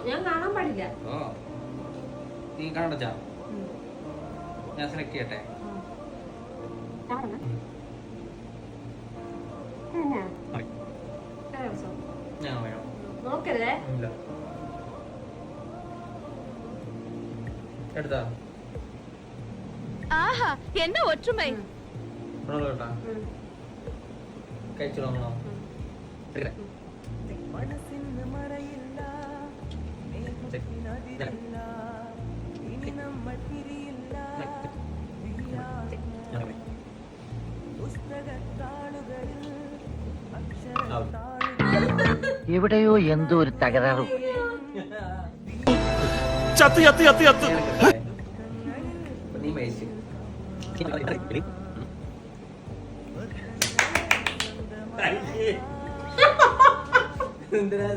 ഞാൻ കാണാൻ പാടില്ല. നീ കാണച്ചാ ഞാൻ സെലക്ട് ചെയ്യട്ടെ. ഞാൻ വേണം നോക്കല്ലേ ഇല്ല എടുത്താ ആഹാ എന്താ ഒற்றுമൈ കേട്ടാ കഴിച്ചു നോക്കണോ? എവിടെയോ എന്തോ ഒരു തകരാറ്. നീ മേടിച്ചു എന്തിനാ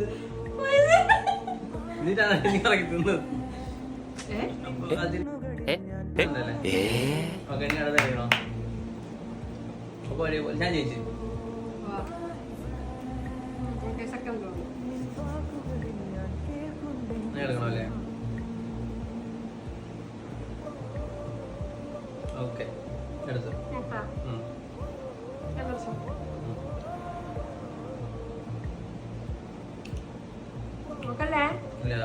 എന്നിട്ടാണ് നീ ഇറക്കി തിന്നത്. ഞാൻ ചോദിച്ചു എടുക്കണല്ലേ? ഓക്കെ എടുത്തു. നോക്കല്ലേ ഇല്ല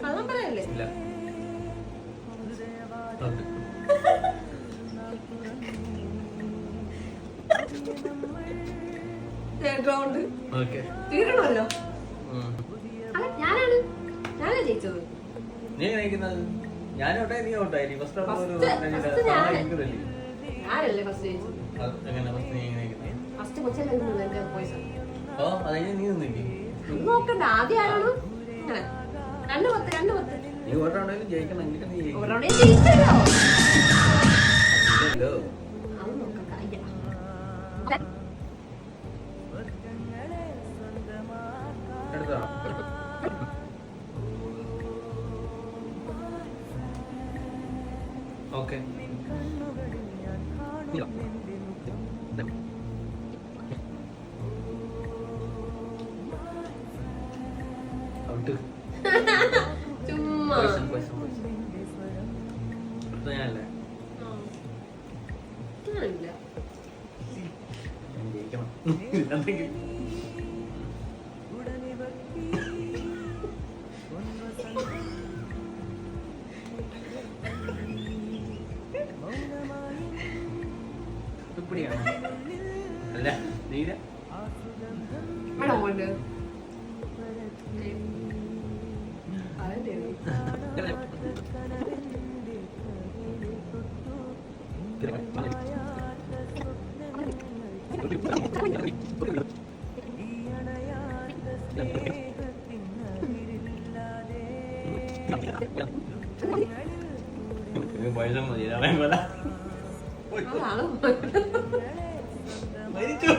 കള്ളം പറയല്ലേ? ഇല്ല ഓക്കെ തീരണമല്ലോ. ഞാനാണ് ജയിച്ചത്. നീ നയിക്കുന്നത് ഞാനോട്ടെ നീ ഓട്ടായി ഫസ്റ്റ് ഞാനല്ലേ ഫസ്റ്റ് ജയിച്ചത്. എങ്ങനെ ഫസ്റ്റ് നീ നയിക്കുന്നത്? ഫസ്റ്റ് കൊച്ചല്ലേ പോയിസം ഓ അതെങ്ങനെ നീ നിന്നില്ലേ? നോക്കണ്ട. ആദ്യം ആരാണ്? രണ്ട് പത്ത് നീ ഓട്ടാണെങ്കിലും ജയിക്കണം. എന്നിട്ട് നീ ഒരാളെ ജയിച്ചല്ലോ. ജയിക്കല്ലോ. അത് നോക്കാം. എടുത്തോ? Okay out. ചുമ്മാ ഞാനല്ലേ ഇല്ല. ഞാൻ ജയിക്കണം. എന്തെങ്കിലും അല്ല നീല ആണോ കൊണ്ട് പൈസ മതി പോലെ മരിച്ചു.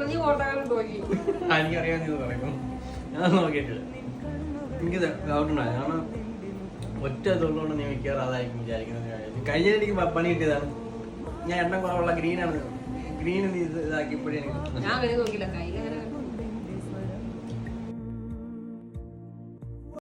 നീ ഓട്ടാൻ പോയി. എനിക്കറിയാൻ നീ പറയും. ഞാൻ നോക്കിയിട്ടില്ല. എനിക്ക് ഡൗട്ടുണ്ടായി. കാരണം ഒറ്റ തൊഴിലുകൊണ്ട് നീ മിക്കാറ് അതായിരിക്കും വിചാരിക്കുന്നത്. കഴിഞ്ഞ എനിക്ക് പണി കിട്ടിയതാണ്. ഞാൻ എണ്ണം കുറവുള്ള ഗ്രീനാണ്. ഗ്രീൻ ഇതാക്കിയപ്പോഴേ ഞാൻ അങ്ങനെ നോക്കില്ല. കയ്യിലങ്ങനെ